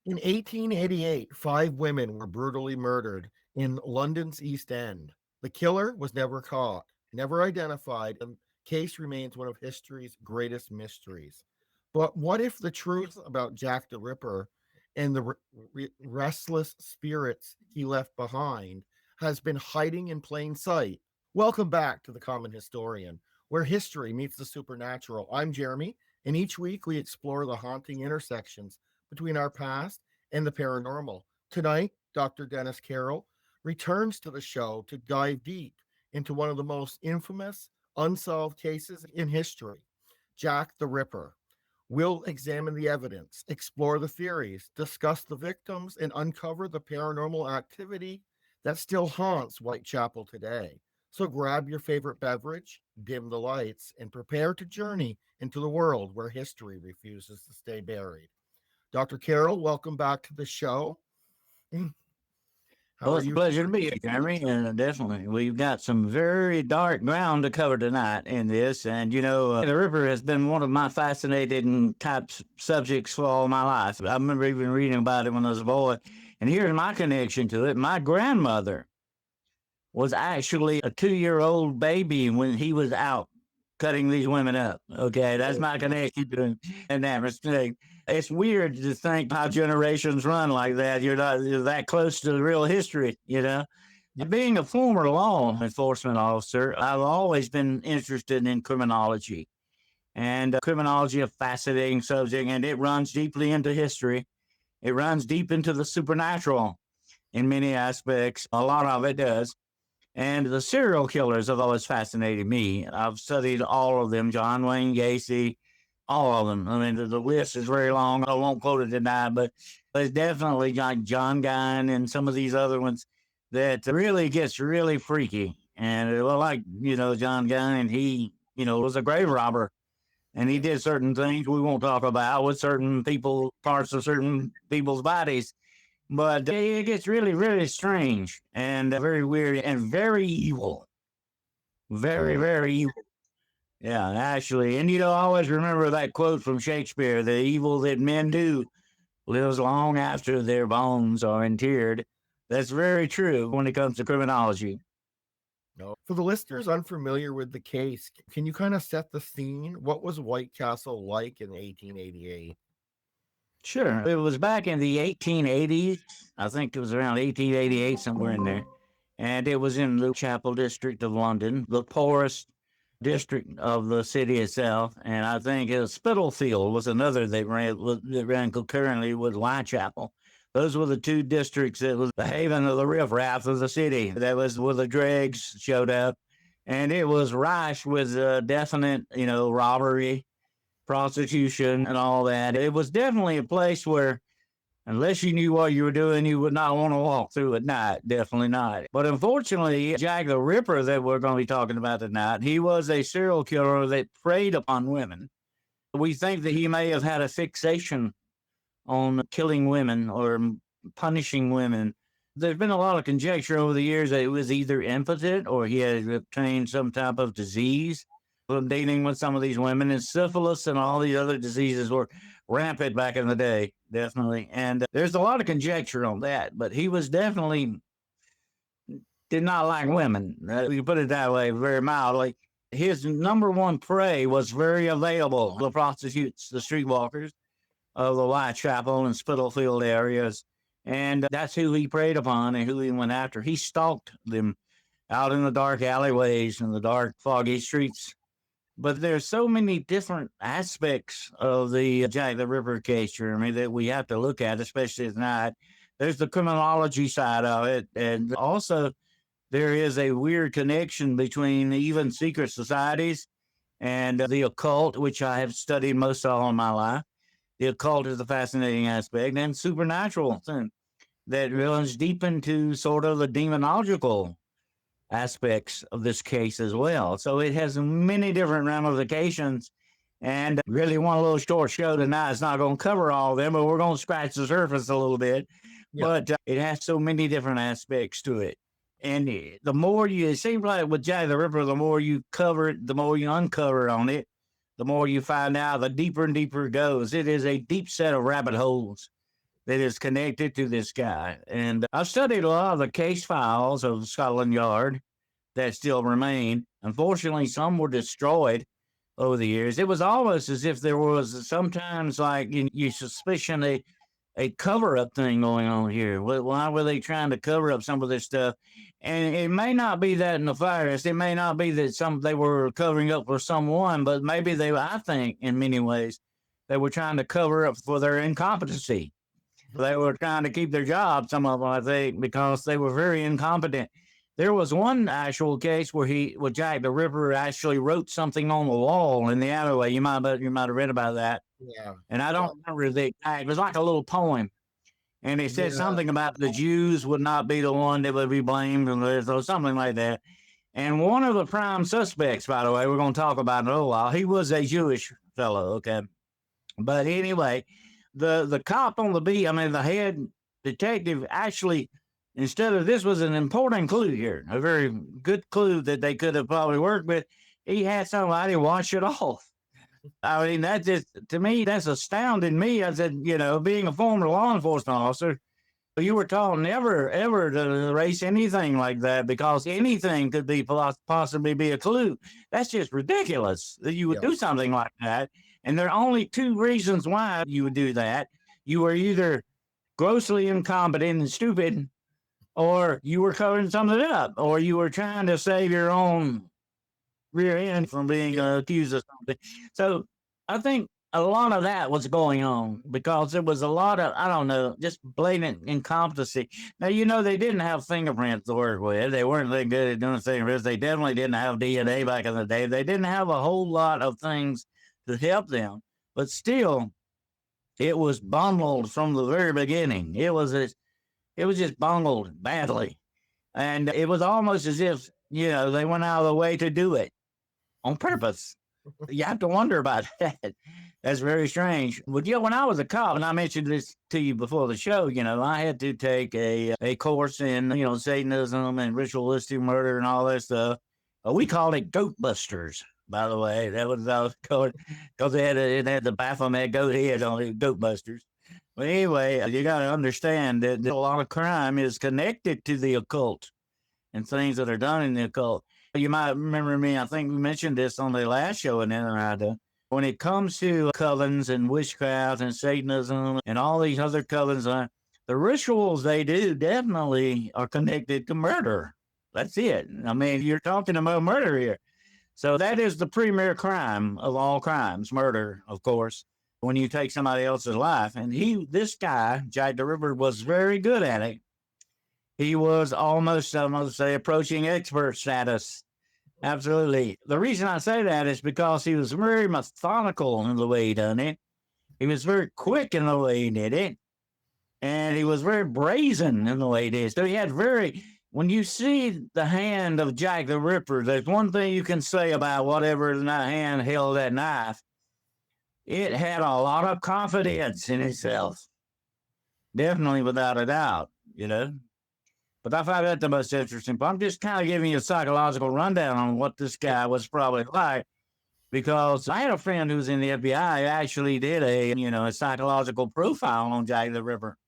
In 1888, 5 women were brutally murdered in London's East End. The killer was never caught, never identified, and the case remains one of history's greatest mysteries. But what if the truth about Jack the Ripper and the restless spirits he left behind has been hiding in plain sight? Welcome back to The Common Historian, where history meets the supernatural. I'm Jeremy, and each week we explore the haunting intersections between our past and the paranormal. Tonight, Dr. Dennis Carroll returns to the show to dive deep into one of the most infamous unsolved cases in history, Jack the Ripper. We'll examine the evidence, explore the theories, discuss the victims, and uncover the paranormal activity that still haunts Whitechapel today. So grab your favorite beverage, dim the lights, and prepare to journey into the world where history refuses to stay buried. Dr. Carroll, welcome back to the show. How Well, are it's a you? pleasure to be here, Jeremy. And definitely, we've got some very dark ground to cover tonight in this. And, the Ripper has been one of my fascinating type subjects for all my life. I remember even reading about it when I was a boy. And here's my connection to it. My grandmother was actually a 2-year-old baby when he was out cutting these women up. Okay, that's my connection to him and that mistake. It's weird to think how generations run like that. You're that close to the real history. Being a former law enforcement officer, I've always been interested in criminology. And criminology, a fascinating subject, and it runs deeply into history. It runs deep into the supernatural in many aspects. A lot of it does. And the serial killers have always fascinated me. I've studied all of them, John Wayne Gacy, all of them. I mean, the list is very long. I won't quote it tonight, but there's definitely like John Guine and some of these other ones that really gets really freaky. And like, John Guine, he, was a grave robber. And he did certain things we won't talk about with certain people, parts of certain people's bodies. But it gets really, really strange and very weird and very evil. Very, very evil. Yeah, actually. And, I always remember that quote from Shakespeare, the evil that men do lives long after their bones are interred. That's very true when it comes to criminology. No. For the listeners unfamiliar with the case, can you kind of set the scene? What was Whitecastle like in 1888? Sure. It was back in the 1880s. I think it was around 1888, somewhere in there. And it was in the Whitechapel district of London, the poorest district of the city itself. And I think Spitalfield was another that ran concurrently with Whitechapel. Those were the two districts that was the haven of the riffraff of the city. That was where the dregs showed up. And it was rife with definite, robbery, prostitution, and all that. It was definitely a place where, unless you knew what you were doing, you would not want to walk through at night. Definitely not. But unfortunately, Jack the Ripper that we're going to be talking about tonight, he was a serial killer that preyed upon women. We think that he may have had a fixation on killing women or punishing women. There's been a lot of conjecture over the years that it was either impotent or he had obtained some type of disease from dealing with some of these women, and syphilis and all these other diseases were rampant back in the day, definitely. And there's a lot of conjecture on that, but he was definitely did not like women. You put it that way, very mildly. His number one prey was very available. The prostitutes, the streetwalkers of the Whitechapel and Spitalfield areas. And that's who he preyed upon and who he went after. He stalked them out in the dark alleyways and the dark, foggy streets. But there's so many different aspects of the Jack the Ripper case, Jeremy, that we have to look at, especially at night. There's the criminology side of it. And also, there is a weird connection between even secret societies and the occult, which I have studied most all my life. The occult is a fascinating aspect, and supernatural thing that runs deep into sort of the demonological aspects of this case as well. So it has many different ramifications. And really, one little short show tonight is not going to cover all of them, but we're going to scratch the surface a little bit. Yeah. But it has so many different aspects to it. And the more it seems like with Jack the Ripper, the more you cover it, the more you uncover on it, the more you find out, the deeper and deeper it goes. It is a deep set of rabbit holes that is connected to this guy. And I've studied a lot of the case files of Scotland Yard that still remain. Unfortunately, some were destroyed over the years. It was almost as if there was sometimes like you suspicion a cover up thing going on here. Why were they trying to cover up some of this stuff? And it may not be that nefarious. It may not be that they were covering up for someone, but maybe I think, in many ways, they were trying to cover up for their incompetency. They were trying to keep their job, some of them, I think, because they were very incompetent. There was one actual case where Jack the Ripper actually wrote something on the wall in the alleyway. You might have read about that. Yeah. And I don't remember the exact. It was like a little poem, and it said something about the Jews would not be the one that would be blamed, or something like that. And one of the prime suspects, by the way, we're going to talk about in a little while. He was a Jewish fellow, okay. But anyway, the cop on the beat, I mean, the head detective actually, instead of, this was an important clue here, a very good clue that they could have probably worked with. He had somebody wash it off. I mean, that just, to me, that's astounding me. I said, being a former law enforcement officer, you were taught never, ever to erase anything like that because anything could possibly be a clue. That's just ridiculous that you would do something like that. And there are only two reasons why you would do that. You were either grossly incompetent and stupid, or you were covering something up, or you were trying to save your own rear end from being accused of something. So I think a lot of that was going on because there was a lot of, I don't know, just blatant incompetency. Now, they didn't have fingerprints to work with. They weren't that good at doing fingerprints. They definitely didn't have DNA back in the day. They didn't have a whole lot of things to help them. But still, it was bungled from the very beginning. It was just bungled badly. And it was almost as if, they went out of the way to do it on purpose. You have to wonder about that. That's very strange. But when I was a cop, and I mentioned this to you before the show, I had to take a course in, Satanism and ritualistic murder and all that stuff. We called it goat busters, by the way. That was called because it had the Baphomet goat head on it, goat busters. But anyway, you got to understand that a lot of crime is connected to the occult and things that are done in the occult. You might remember me, I think we mentioned this on the last show in Interida. When it comes to covens and witchcraft and Satanism and all these other covens, the rituals they do definitely are connected to murder. That's it. I mean, you're talking about murder here. So that is the premier crime of all crimes, murder, of course, when you take somebody else's life. And this guy, Jack the Ripper, was very good at it. He was almost, I'm going to say, approaching expert status. Absolutely. The reason I say that is because he was very methodical in the way he done it. He was very quick in the way he did it. And he was very brazen in the way he did it. So he had when you see the hand of Jack the Ripper, there's one thing you can say about whatever that hand held that knife. It had a lot of confidence in itself. Definitely, without a doubt, But I find that the most interesting. But I'm just kind of giving you a psychological rundown on what this guy was probably like, because I had a friend who was in the FBI who actually did a psychological profile on Jack the Ripper.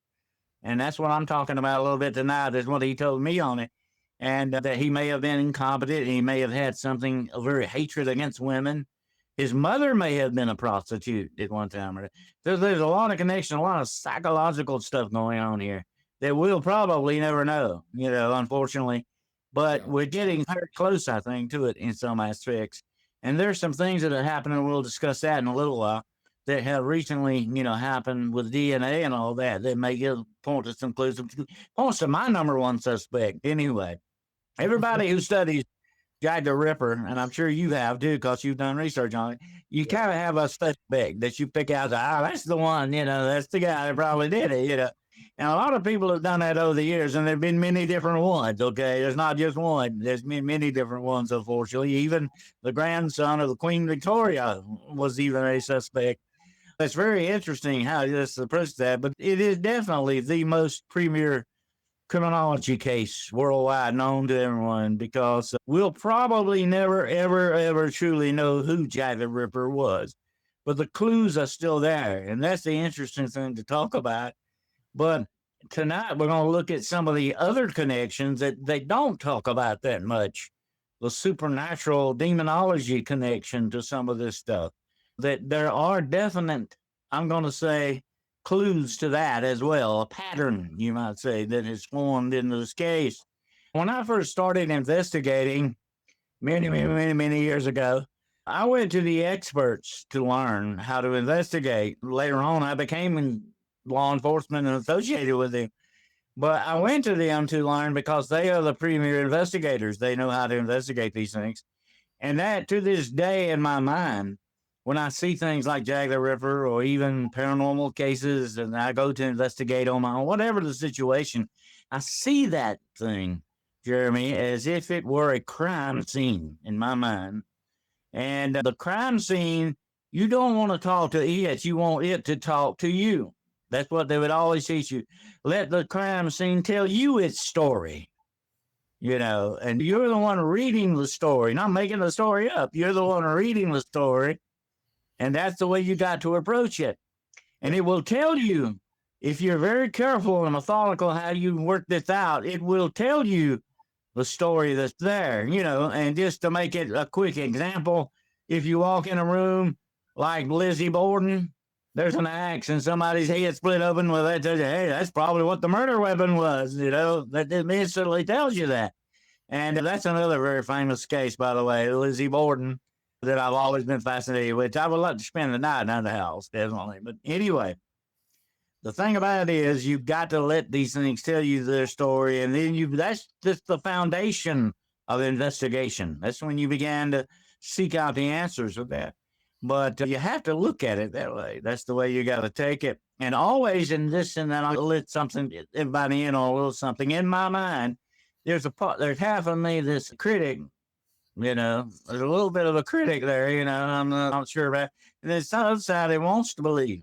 And that's what I'm talking about a little bit tonight, is what he told me on it. And that he may have been incompetent. He may have had a very hatred against women. His mother may have been a prostitute at one time. There's a lot of connection, a lot of psychological stuff going on here that we'll probably never know, unfortunately. But we're getting very close, I think, to it in some aspects. And there's some things that are happening, we'll discuss that in a little while, that have recently, happened with DNA and all that may point to some clues. Points to my number one suspect. Anyway, everybody who studies Jack the Ripper, and I'm sure you have too, because you've done research on it, you kind of have a suspect that you pick out, that's the one, that's the guy that probably did it, And a lot of people have done that over the years, and there have been many different ones, okay? There's not just one. There's been many different ones, unfortunately. Even the grandson of the Queen Victoria was even a suspect. It's very interesting how this approaches that, but it is definitely the most premier criminology case worldwide known to everyone, because we'll probably never, ever, ever truly know who Jack the Ripper was. But the clues are still there, and that's the interesting thing to talk about. But tonight we're going to look at some of the other connections that they don't talk about that much. The supernatural demonology connection to some of this stuff. That there are definite, I'm going to say, clues to that as well. A pattern, you might say, that is formed in this case. When I first started investigating many years ago, I went to the experts to learn how to investigate. Later on, I became in law enforcement and associated with them. But I went to them to learn because they are the premier investigators. They know how to investigate these things. And that, to this day, in my mind, when I see things like Jack the Ripper or even paranormal cases and I go to investigate on my own, whatever the situation, I see that thing, Jeremy, as if it were a crime scene in my mind. And the crime scene, you don't want to talk to it. You want it to talk to you. That's what they would always teach you. Let the crime scene tell you its story, and you're the one reading the story, not making the story up. You're the one reading the story. And that's the way you got to approach it. And it will tell you, if you're very careful and methodical how you work this out, it will tell you the story that's there, and just to make it a quick example, if you walk in a room like Lizzie Borden, there's an axe and somebody's head split open, well, that tells you, hey, that's probably what the murder weapon was, that instantly tells you that. And that's another very famous case, by the way, Lizzie Borden, that I've always been fascinated with. I would like to spend the night in the house, definitely. But anyway, the thing about it is you've got to let these things tell you their story. And then that's just the foundation of investigation. That's when you began to seek out the answers of that. But you have to look at it that way. That's the way you got to take it. And always in this, and then I'll let something, everybody in on a little something in my mind. There's half of me, this critic, there's a little bit of a critic there, I'm not sure about. And there's the other side that wants to believe.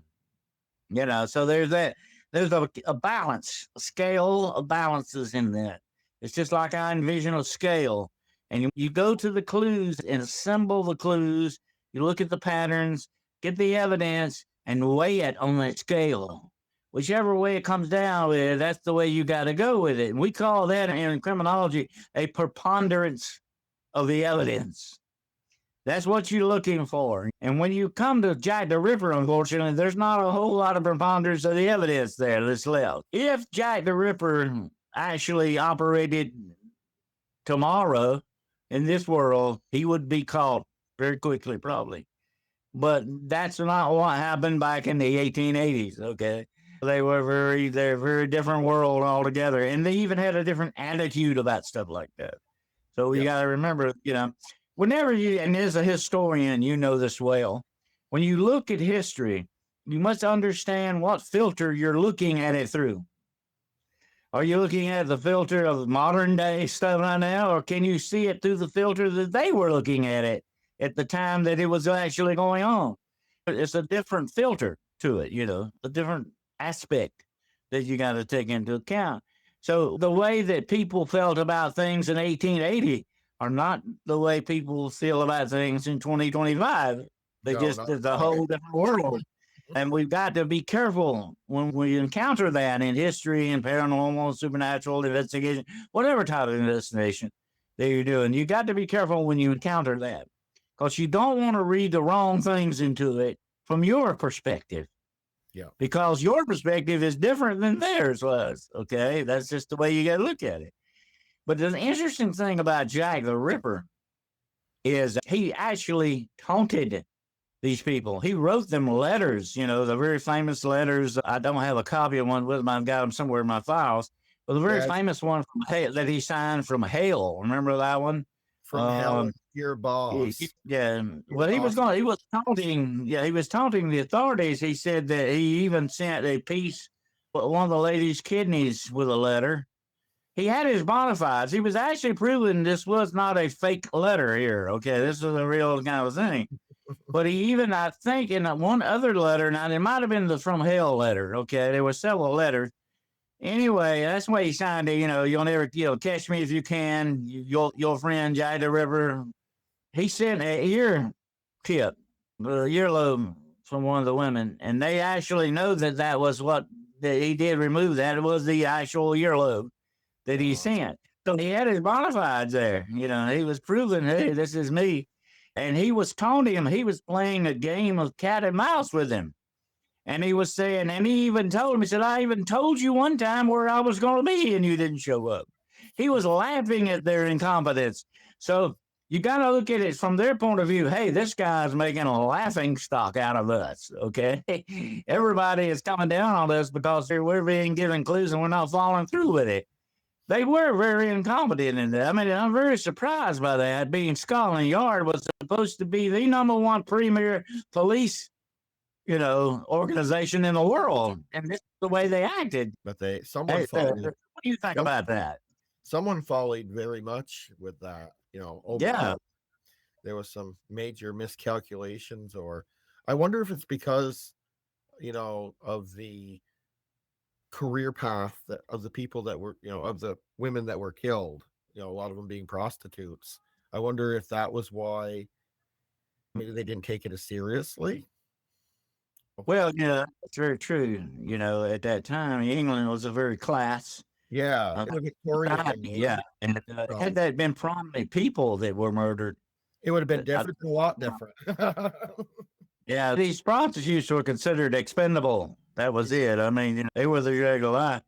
So there's that. There's a balance, a scale of balances in that. It's just like I envision a scale. And you go to the clues and assemble the clues. You look at the patterns, get the evidence, and weigh it on that scale. Whichever way it comes down with, that's the way you got to go with it. And we call that in criminology a preponderance of the evidence. That's what you're looking for. And when you come to Jack the Ripper, unfortunately, there's not a whole lot of preponderance of the evidence there that's left. If Jack the Ripper actually operated tomorrow in this world, he would be caught very quickly, probably. But that's not what happened back in the 1880s, okay? They're a very different world altogether. And they even had a different attitude about stuff like that. So you got to remember, whenever and as a historian, you know this well, when you look at history, you must understand what filter you're looking at it through. Are you looking at the filter of modern day stuff right now, or can you see it through the filter that they were looking at it at the time that it was actually going on? It's a different filter to it, a different aspect that you got to take into account. So the way that people felt about things in 1880 are not the way people feel about things in 2025. It's a whole different world. And we've got to be careful when we encounter that in history and paranormal, supernatural investigation, whatever type of investigation that you're doing. You got to be careful when you encounter that, because you don't want to read the wrong things into it from your perspective. Yeah. Because your perspective is different than theirs was. Okay. That's just the way you got to look at it. But the interesting thing about Jack the Ripper is he actually taunted these people. He wrote them letters, the very famous letters. I don't have a copy of one with me. I've got them somewhere in my files. But the very famous one that he signed from hell. Remember that one? From hell, your boss. Well, he was taunting the authorities. He said that he even sent a piece of one of the lady's kidneys with a letter. He had his bona fides. He was actually proving this was not a fake letter here. Okay, this was a real kind of thing. But he even, I think, in one other letter, now it might have been the From Hell letter. Okay, there were several letters. Anyway, that's why he signed it. You'll never, catch me if you can. Your friend Jack the Ripper. He sent a ear tip, a earlobe from one of the women, and they actually know that was what he did remove that. It was the actual earlobe that he sent. So he had his bona fides there. He was proving, hey, this is me. And he was taunting him. He was playing a game of cat and mouse with him. And he was saying, and he even told him, he said, I even told you one time where I was going to be and you didn't show up. He was laughing at their incompetence. So you got to look at it from their point of view. Hey, this guy's making a laughing stock out of us. Okay. Everybody is coming down on us because we're being given clues and we're not following through with it. They were very incompetent in that. I mean, I'm very surprised by that, being Scotland Yard was supposed to be the #1 premier police organization in the world, and this is the way they acted. But someone followed. What do you think about that? Someone followed very much with that. Overall, there was some major miscalculations, or I wonder if it's because of the career path of the people that were of the women that were killed. A lot of them being prostitutes. I wonder if that was why maybe they didn't take it as seriously. Well, that's very true. At that time, England was a very class. Victorian. And had that been prominent people that were murdered, it would have been different, a lot different. Yeah, these prostitutes were considered expendable. That was it. I mean, they were the regular life.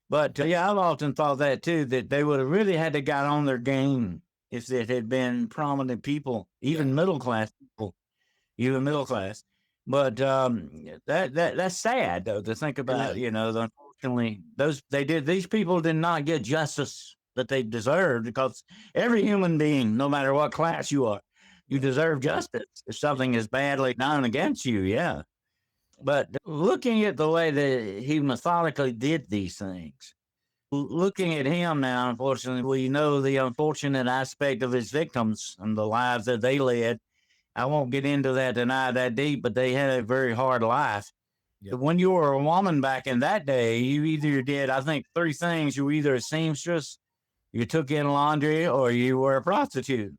But I've often thought that too, that they would have really had to got on their game if it had been prominent people, even middle class people, even middle class. But that's sad though to think about. Unfortunately, these people did not get justice that they deserved, because every human being, no matter what class you are, you deserve justice if something is badly done against you. Yeah. But looking at the way that he methodically did these things, looking at him now, unfortunately, we know the unfortunate aspect of his victims and the lives that they led. I won't get into that tonight that deep, but they had a very hard life. Yep. When you were a woman back in that day, you either did, I think, 3 things. You were either a seamstress, you took in laundry, or you were a prostitute.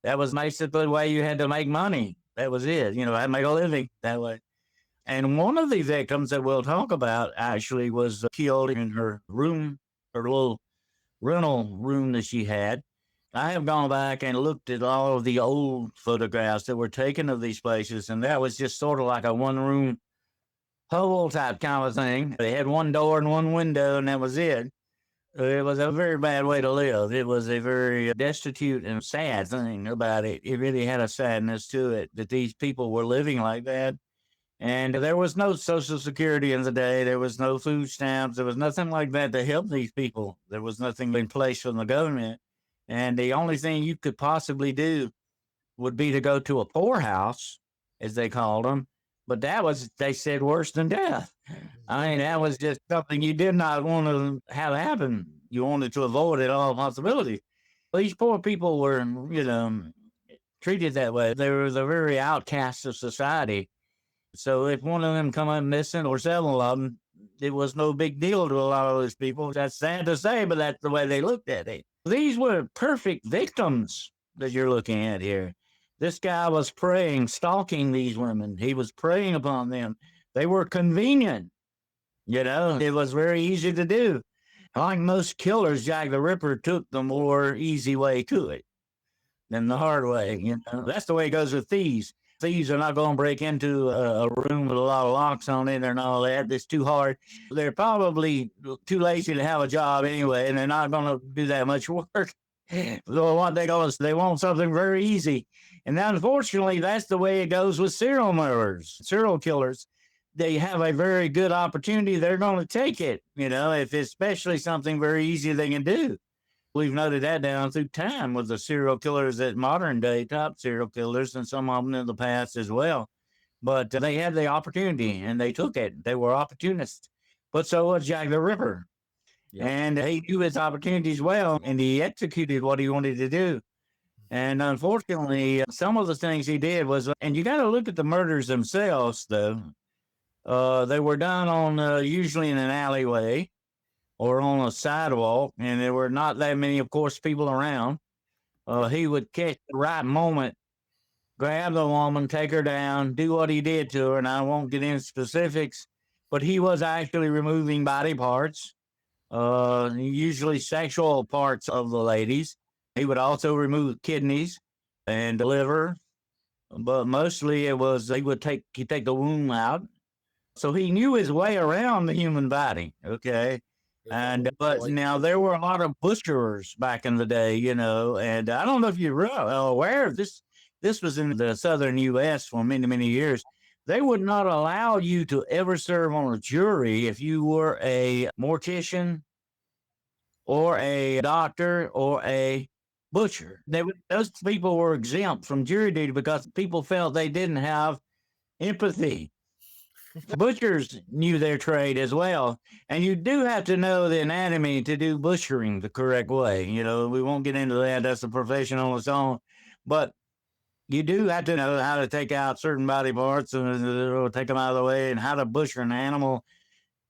That was basically the way you had to make money. That was it. I had to make a living that way. And one of the victims that we'll talk about actually was killed in her room, her little rental room that she had. I have gone back and looked at all of the old photographs that were taken of these places, and that was just sort of like a one-room hovel type kind of thing. They had one door and one window, and that was it. It was a very bad way to live. It was a very destitute and sad thing about it. It really had a sadness to it that these people were living like that. And there was no Social Security in the day. There was no food stamps. There was nothing like that to help these people. There was nothing in place from the government. And the only thing you could possibly do would be to go to a poorhouse, as they called them. But that was, they said, worse than death. I mean, that was just something you did not want to have happen. You wanted to avoid it all possibility. These poor people were, treated that way. They were the very outcasts of society. So if one of them come up missing, or several of them, it was no big deal to a lot of those people. That's sad to say, but that's the way they looked at it. These were perfect victims that you're looking at here. This guy was preying, stalking these women. He was preying upon them. They were convenient. It was very easy to do. Like most killers, Jack the Ripper took the more easy way to it than the hard way. That's the way it goes with thieves. Thieves are not going to break into a room with a lot of locks on it and all that. It's too hard. They're probably too lazy to have a job anyway, and they're not going to do that much work. So what they want something very easy. And unfortunately, that's the way it goes with serial murderers, serial killers. They have a very good opportunity. They're going to take it, if it's especially something very easy they can do. We've noted that down through time with the serial killers at modern day, top serial killers, and some of them in the past as well. But they had the opportunity and they took it. They were opportunists. But so was Jack the Ripper. Yep. And he knew his opportunities well, and he executed what he wanted to do. And unfortunately, some of the things he did was, and you got to look at the murders themselves, though. They were done on usually in an alleyway or on a sidewalk, and there were not that many, of course, people around. He would catch the right moment, grab the woman, take her down, do what he did to her, and I won't get into specifics, but he was actually removing body parts, usually sexual parts of the ladies. He would also remove kidneys and liver, but mostly it was he'd take the womb out. So he knew his way around the human body. Okay. And but now there were a lot of butcherers back in the day, and I don't know if you're aware of this. This was in the southern U.S. for many, many years. They would not allow you to ever serve on a jury if you were a mortician or a doctor or a butcher. Those people were exempt from jury duty because people felt they didn't have empathy. Butchers knew their trade as well. And you do have to know the anatomy to do butchering the correct way. We won't get into that. That's a profession on its own. But you do have to know how to take out certain body parts and take them out of the way and how to butcher an animal.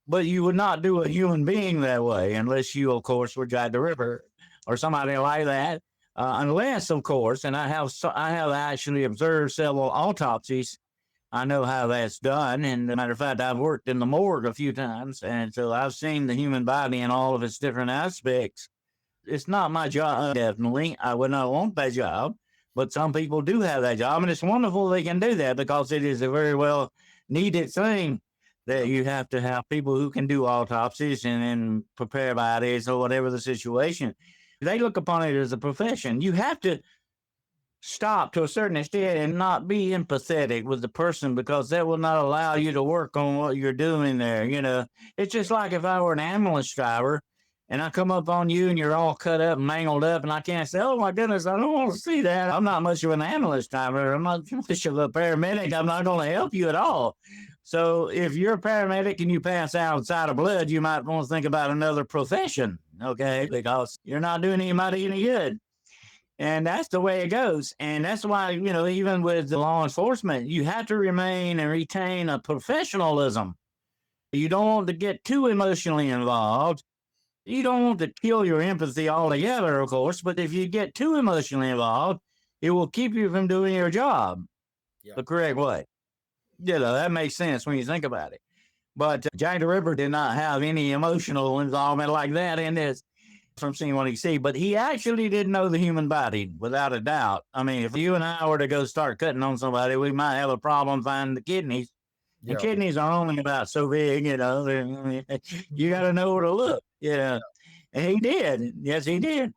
But you would not do a human being that way unless you, of course, were Jack the Ripper or somebody like that. Unless, of course, and I have actually observed several autopsies. I know how that's done. And as a matter of fact, I've worked in the morgue a few times. And so I've seen the human body in all of its different aspects. It's not my job, definitely. I would not want that job. But some people do have that job. And it's wonderful they can do that because it is a very well needed thing that you have to have people who can do autopsies and prepare bodies or whatever the situation. They look upon it as a profession. You have to stop to a certain extent and not be empathetic with the person because that will not allow you to work on what you're doing there. It's just like if I were an ambulance driver and I come up on you and you're all cut up and mangled up and I can't say, oh my goodness, I don't want to see that. I'm not much of an ambulance driver. I'm not much of a paramedic. I'm not going to help you at all. So if you're a paramedic and you pass out outside of blood, you might want to think about another profession, okay? Because you're not doing anybody any good. And that's the way it goes. And that's why, even with the law enforcement, you have to remain and retain a professionalism. You don't want to get too emotionally involved. You don't want to kill your empathy altogether, of course, but if you get too emotionally involved, it will keep you from doing your job the correct way. That makes sense when you think about it. But Jack the Ripper did not have any emotional involvement like that in this. From seeing what he see, but he actually did know the human body without a doubt. I mean, if you and I were to go start cutting on somebody, we might have a problem finding the kidneys. And kidneys are only about so big, you got to know where to look, And he did. Yes, he did.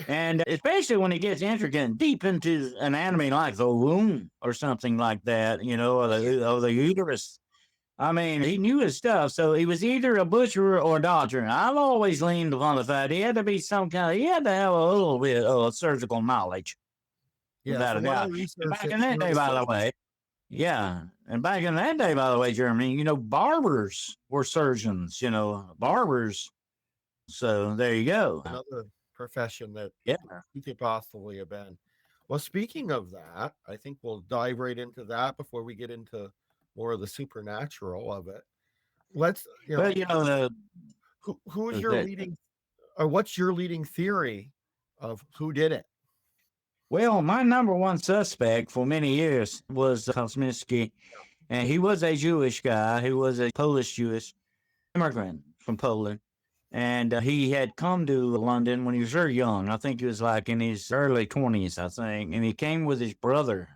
And especially when he gets intricate and deep into anatomy like the womb or something like that, or the uterus. I mean, he knew his stuff, so he was either a butcher or a doctor. I've always leaned upon the fact he had to be he had to have a little bit of surgical knowledge. Without a doubt. Back in that day, by the way, and back in that day, by the way, Jeremy, barbers were surgeons, barbers. So there you go. Another profession that he could possibly have been. Well, speaking of that, I think we'll dive right into that before we get into more of the supernatural of it. Let's, who is your leading, or what's your leading theory of who did it? Well, my number one suspect for many years was Kosminsky, and he was a Jewish guy. He was a Polish Jewish immigrant from Poland, and he had come to London when he was very young. I think he was like in his early 20s, I think, and he came with his brother.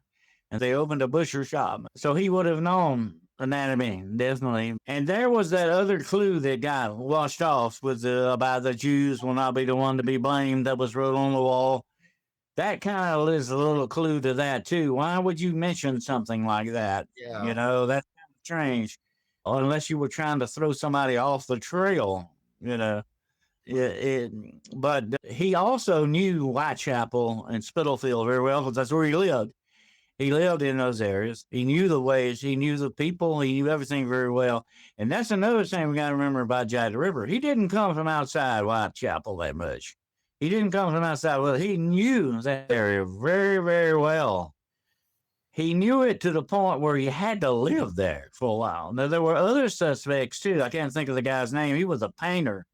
And they opened a butcher shop. So he would have known anatomy, definitely. And there was that other clue that got washed off with about the Jews will not be the one to be blamed that was wrote on the wall. That kind of is a little clue to that, too. Why would you mention something like that? Yeah. That's kind of strange. Unless you were trying to throw somebody off the trail, But he also knew Whitechapel and Spitalfield very well because that's where he lived. He lived in those areas. He knew the ways. He knew the people. He knew everything very well. And that's another thing we got to remember about Jack the Ripper. He didn't come from outside Whitechapel that much. He didn't come from outside. Well, he knew that area very, very well. He knew it to the point where he had to live there for a while. Now, there were other suspects, too. I can't think of the guy's name. He was a painter.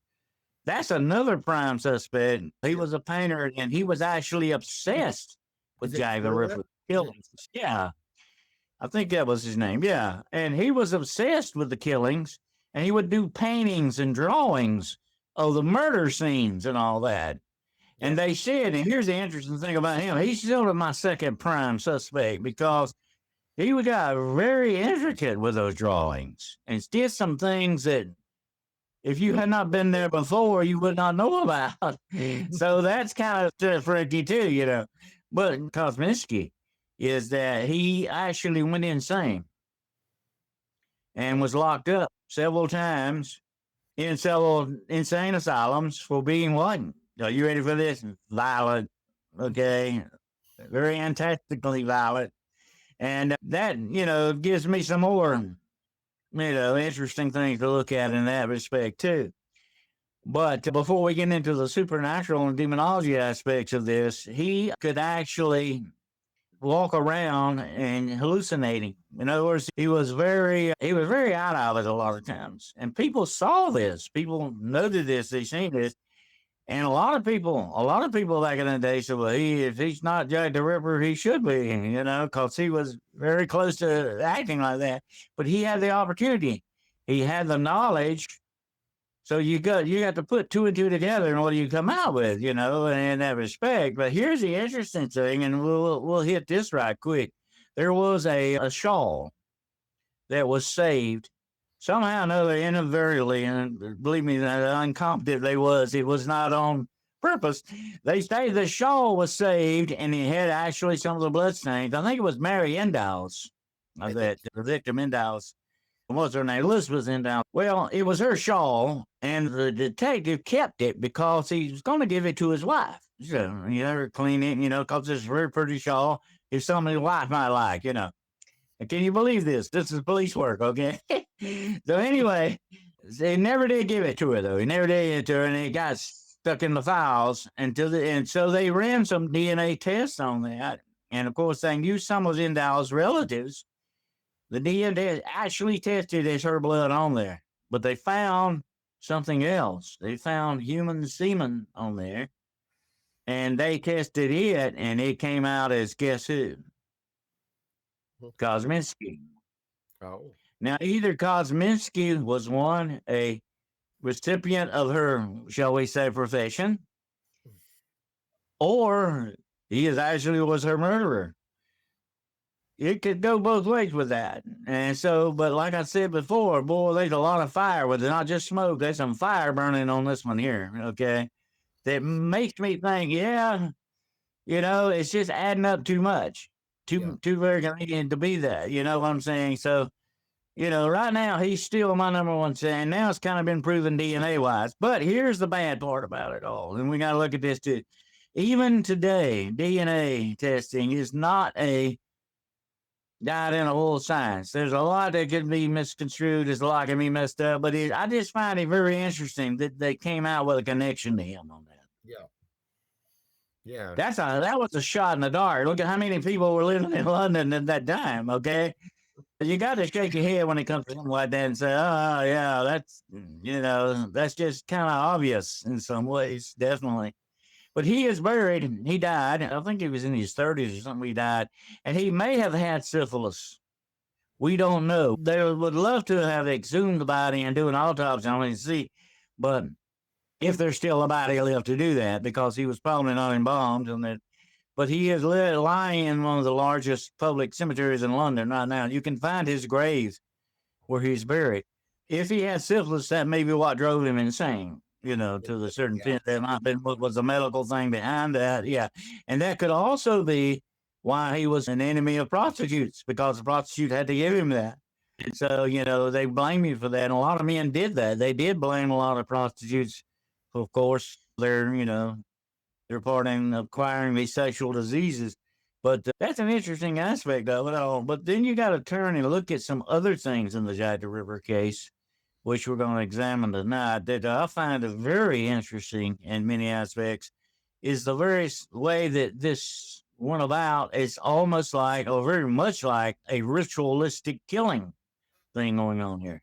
That's another prime suspect. He was a painter, and he was actually obsessed with Jack the Ripper. Killings. Yeah. I think that was his name. Yeah. And he was obsessed with the killings. and he would do paintings and drawings of the murder scenes and all that. And they said, and here's the interesting thing about him, he's still my second prime suspect because he got very intricate with those drawings and did some things that if you had not been there before, you would not know about. So that's kind of freaky too, you know. But Kosminsky is that he actually went insane and was locked up several times in several insane asylums for being what? Are you ready for this? Violent, okay? Very fantastically violent. And that, you know, gives me some more, you know, interesting things to look at in that respect too. But before we get into the supernatural and demonology aspects of this, he could actually walk around and hallucinating. In other words, he was very out of it a lot of times. And people saw this. People noted this. They seen this. And a lot of people back in the day said, well, if he's not Jack the Ripper, he should be, you know, because he was very close to acting like that. But he had the opportunity. He had the knowledge. So you got to put two and two together, and what do you come out with, you know, in that respect. But here's the interesting thing, and we'll hit this right quick. There was a shawl that was saved somehow or another, inadvertently, and believe me, how incompetent they was. It was not on purpose. They say the shawl was saved, and it had actually some of the bloodstains. I think it was Mary Endow's, the victim Endow's. What's her name? Elizabeth Endow. Well, it was her shawl, and the detective kept it because he was going to give it to his wife. So, you know, clean it, you know, because it's a very pretty shawl. It's something his wife might like, you know. And can you believe this? This is police work, okay? So anyway, they never did give it to her, though. He never did give it to her, and it got stuck in the files and so they ran some DNA tests on that. And of course, they used some of Endow's relatives. The DNA actually tested as her blood on there, but they found something else. They found human semen on there, and they tested it, and it came out as guess who? Kosminsky. Oh. Now, either Kosminsky was a recipient of her, shall we say, profession, or he actually was her murderer. It could go both ways with that. And so, but like I said before, boy, there's a lot of fire with it, not just smoke. There's some fire burning on this one here, okay? That makes me think, yeah, you know, it's just adding up too much. Too very convenient to be that. You know what I'm saying? So, you know, right now he's still my number one fan. Now it's kind of been proven DNA wise. But here's the bad part about it all. And we got to look at this too. Even today, DNA testing is not a died in a whole science. There's a lot that could be misconstrued. There's a lot that can be messed up. But I just find it very interesting that they came out with a connection to him on that. Yeah. That was a shot in the dark. Look at how many people were living in London at that time, okay? You got to shake your head when it comes to something like that and say, oh, yeah, that's, you know, that's just kind of obvious in some ways, definitely. But he is buried. He died. I think he was in his 30s or something. He died. And he may have had syphilis. We don't know. They would love to have exhumed the body and do an autopsy on it and see. But if there's still a body left to do that, because he was probably not embalmed. But he is lying in one of the largest public cemeteries in London right now. You can find his grave where he's buried. If he had syphilis, that may be what drove him insane. You know, to the certain extent, that might have been what was the medical thing behind that. Yeah. And that could also be why he was an enemy of prostitutes, because the prostitute had to give him that. And so, you know, they blame you for that. And a lot of men did that. They did blame a lot of prostitutes, of course, their part in acquiring these sexual diseases. But that's an interesting aspect of it all. But then you got to turn and look at some other things in the Jack the Ripper case, which we're going to examine tonight, that I find very interesting in many aspects, is the very way that this went about. It's almost like, or very much like, a ritualistic killing thing going on here.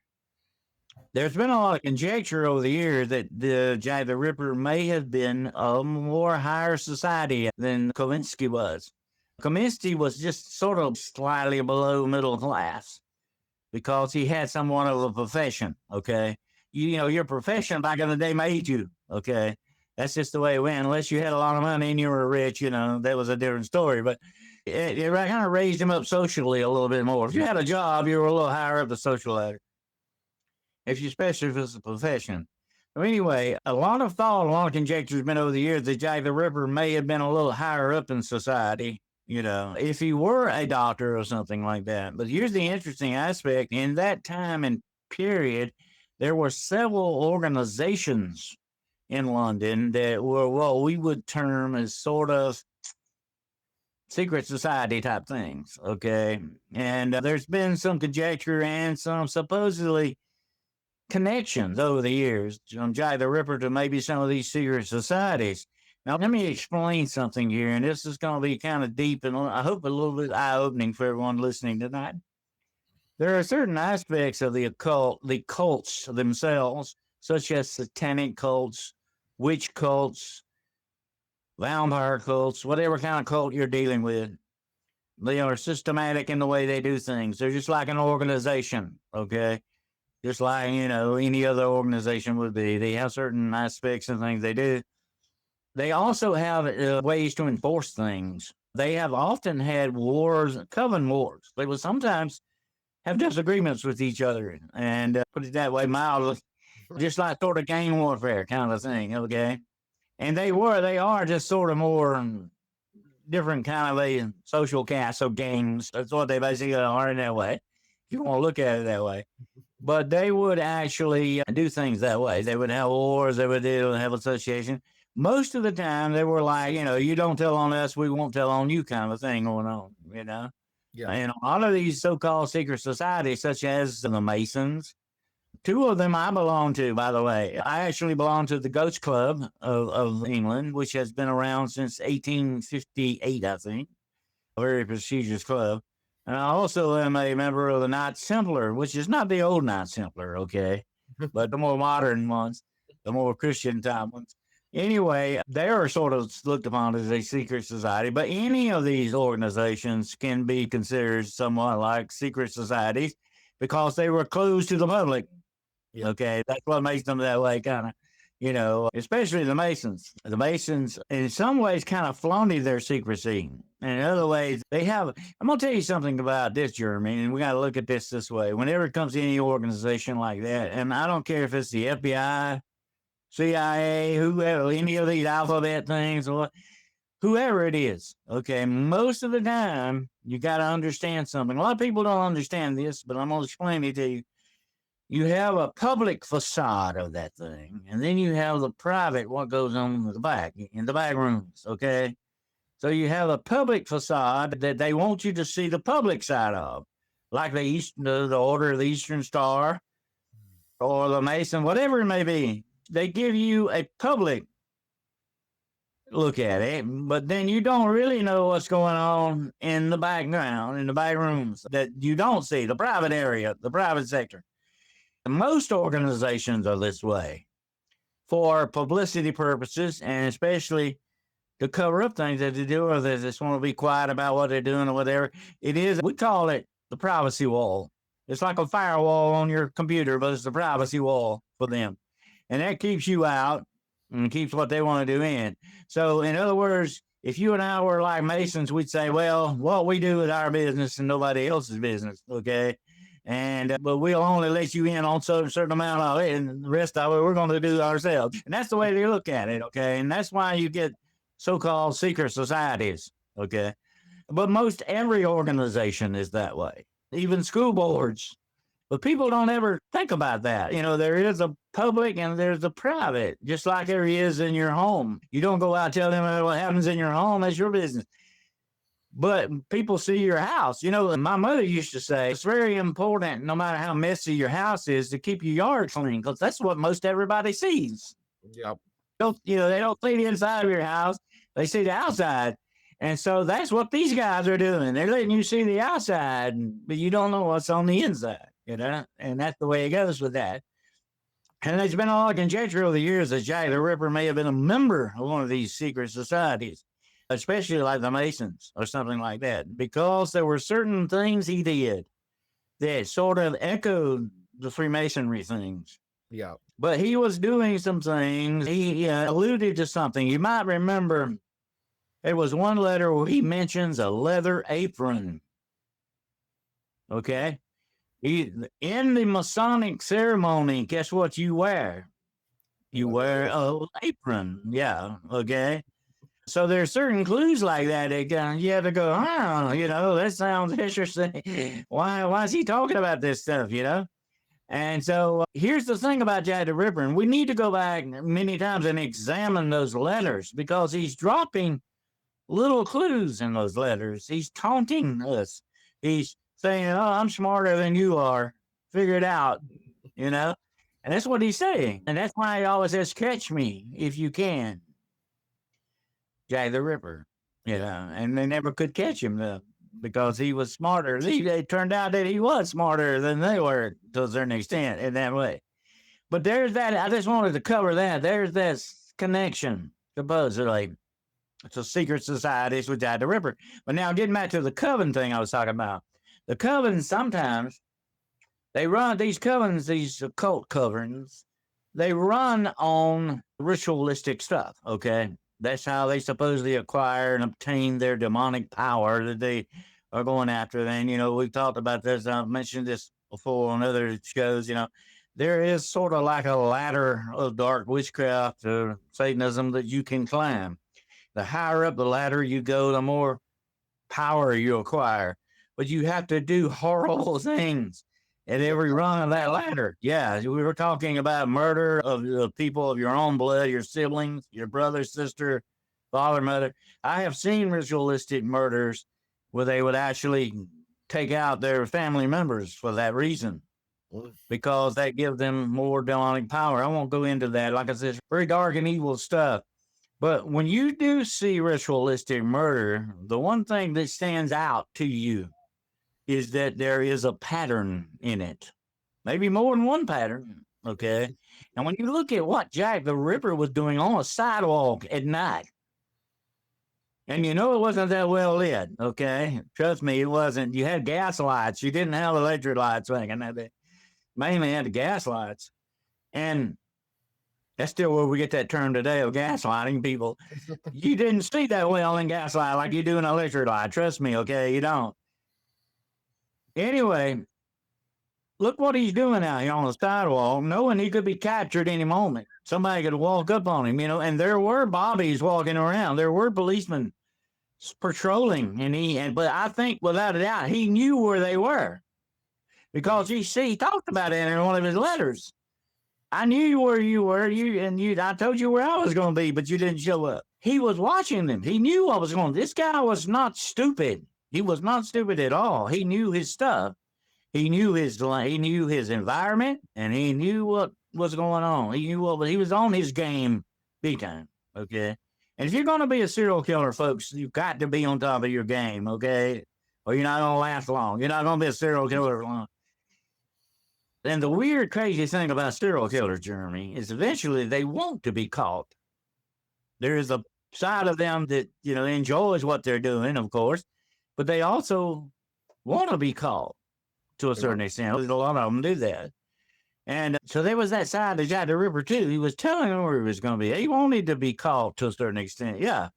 There's been a lot of conjecture over the years that the Jack the Ripper may have been a more higher society than Kosminsky was. Kosminsky was just sort of slightly below middle class. because he had somewhat of a profession. Okay. You know, your profession back in the day made you. Okay. That's just the way it went. Unless you had a lot of money and you were rich, you know, that was a different story. But it kind of raised him up socially a little bit more. If you had a job, you were a little higher up the social ladder. Especially if it's a profession. So anyway, a lot of thought, a lot of conjecture has been over the years that Jack the Ripper may have been a little higher up in society, you know, if he were a doctor or something like that. But here's the interesting aspect. In that time and period, there were several organizations in London that were what we would term as sort of secret society type things. Okay. And there's been some conjecture and some supposedly connections over the years from Jack the Ripper to maybe some of these secret societies. Now, let me explain something here, and this is going to be kind of deep and I hope a little bit eye opening for everyone listening tonight. There are certain aspects of the occult, the cults themselves, such as satanic cults, witch cults, vampire cults, whatever kind of cult you're dealing with. They are systematic in the way they do things. They're just like an organization, okay? Just like, you know, any other organization would be. They have certain aspects and things they do. They also have ways to enforce things. They have often had wars, coven wars. They will sometimes have disagreements with each other, and put it that way, mildly, just like sort of gang warfare kind of thing, okay? And they are just sort of more different kind of a social caste of gangs. That's what they basically are in that way, if you want to look at it that way. But they would actually do things that way. They would have wars. They would have association. Most of the time, they were like, you know, you don't tell on us, we won't tell on you kind of thing going on, you know? Yeah. And a lot of these so-called secret societies, such as the Masons, two of them I belong to, by the way. I actually belong to the Ghost Club of England, which has been around since 1858, I think. A very prestigious club. And I also am a member of the Knights Templar, which is not the old Knights Templar, okay, but the more modern ones, the more Christian type ones. Anyway, they are sort of looked upon as a secret society, but any of these organizations can be considered somewhat like secret societies because they were closed to the public. Yeah. Okay, that's what makes them that way, kind of, you know, especially the Masons. The Masons, in some ways, kind of flaunted their secrecy. And in other ways, they have. I'm going to tell you something about this, Jeremy, and we got to look at this way. Whenever it comes to any organization like that, and I don't care if it's the FBI, CIA, whoever, any of these alphabet things, or whoever it is, okay, most of the time, you got to understand something. A lot of people don't understand this, but I'm going to explain it to you. You have a public facade of that thing, and then you have the private, what goes on in the back rooms, okay? So you have a public facade that they want you to see the public side of, like the Order of the Eastern Star or the Mason, whatever it may be. They give you a public look at it, but then you don't really know what's going on in the background, in the back rooms that you don't see, the private area, the private sector. Most organizations are this way for publicity purposes, and especially to cover up things that they do, or they just want to be quiet about what they're doing or whatever. We call it the privacy wall. It's like a firewall on your computer, but it's the privacy wall for them. And that keeps you out and keeps what they want to do in. So, in other words, if you and I were like Masons, we'd say, well, what we do is our business and nobody else's business, okay? But we'll only let you in on a certain amount of it, and the rest of it we're going to do ourselves. And that's the way they look at it, okay? And that's why you get so-called secret societies, okay? But most every organization is that way, even school boards. But people don't ever think about that. You know, there is a public and there's a private, just like there is in your home. You don't go out and tell them what happens in your home. That's your business. But people see your house. You know, my mother used to say, it's very important, no matter how messy your house is, to keep your yard clean, because that's what most everybody sees. Yep. They don't see the inside of your house. They see the outside. And so that's what these guys are doing. They're letting you see the outside, but you don't know what's on the inside, you know? And that's the way it goes with that. And there's been a lot of conjecture over the years that Jack the Ripper may have been a member of one of these secret societies, especially like the Masons or something like that, because there were certain things he did that sort of echoed the Freemasonry things. Yeah. But he was doing some things. He alluded to something. You might remember there was one letter where he mentions a leather apron. Okay. In the Masonic ceremony, guess what you wear? You wear an apron. Yeah. Okay. So there's certain clues like that. You have to go, that sounds interesting. Why is he talking about this stuff, And so here's the thing about Jack the Ripper, and we need to go back many times and examine those letters because he's dropping little clues in those letters. He's taunting us. He's saying, "Oh, I'm smarter than you are. Figure it out," And that's what he's saying. And that's why he always says, "Catch me if you can." Jack the Ripper, and they never could catch him though, because he was smarter. It turned out that he was smarter than they were to a certain extent in that way. But there's that. I just wanted to cover that. There's this connection, supposedly, to secret societies with Jack the Ripper. But now getting back to the coven thing I was talking about. The covens sometimes, they run these covens, these occult coverings, they run on ritualistic stuff, okay? That's how they supposedly acquire and obtain their demonic power that they are going after. And, we've talked about this. I've mentioned this before on other shows. There is sort of like a ladder of dark witchcraft or Satanism that you can climb. The higher up the ladder you go, the more power you acquire. But you have to do horrible things at every rung of that ladder. Yeah, we were talking about murder of the people of your own blood, your siblings, your brother, sister, father, mother. I have seen ritualistic murders where they would actually take out their family members for that reason, because that gives them more demonic power. I won't go into that. Like I said, it's very dark and evil stuff. But when you do see ritualistic murder, the one thing that stands out to you is that there is a pattern in it. Maybe more than one pattern, okay? And when you look at what Jack the Ripper was doing on a sidewalk at night, and it wasn't that well lit, okay? Trust me, it wasn't. You had gas lights. You didn't have electric lights back in that day. Mainly had the gas lights. And that's still where we get that term today of gaslighting people. You didn't see that well in gaslight like you do in electric light. Trust me, okay? You don't. Anyway, look what he's doing out here on the sidewalk, knowing he could be captured any moment. Somebody could walk up on him, and there were bobbies walking around. There were policemen patrolling, but I think without a doubt, he knew where they were, because he talked about it in one of his letters. I knew where you were, I told you where I was going to be, but you didn't show up. He was watching them. He knew what was going on. This guy was not stupid. He was not stupid at all. He knew his stuff. He knew his environment, and he knew what was going on. He knew he was on his game big time, okay? And if you're going to be a serial killer, folks, you've got to be on top of your game, okay? Or you're not going to last long. You're not going to be a serial killer for long. And the weird, crazy thing about serial killers, Jeremy, is eventually they want to be caught. There is a side of them that, enjoys what they're doing, of course, but they also want to be caught to a certain extent. A lot of them do that. And so there was that side of Jack the Ripper, too. He was telling them where he was going to be. He wanted to be caught to a certain extent, yeah.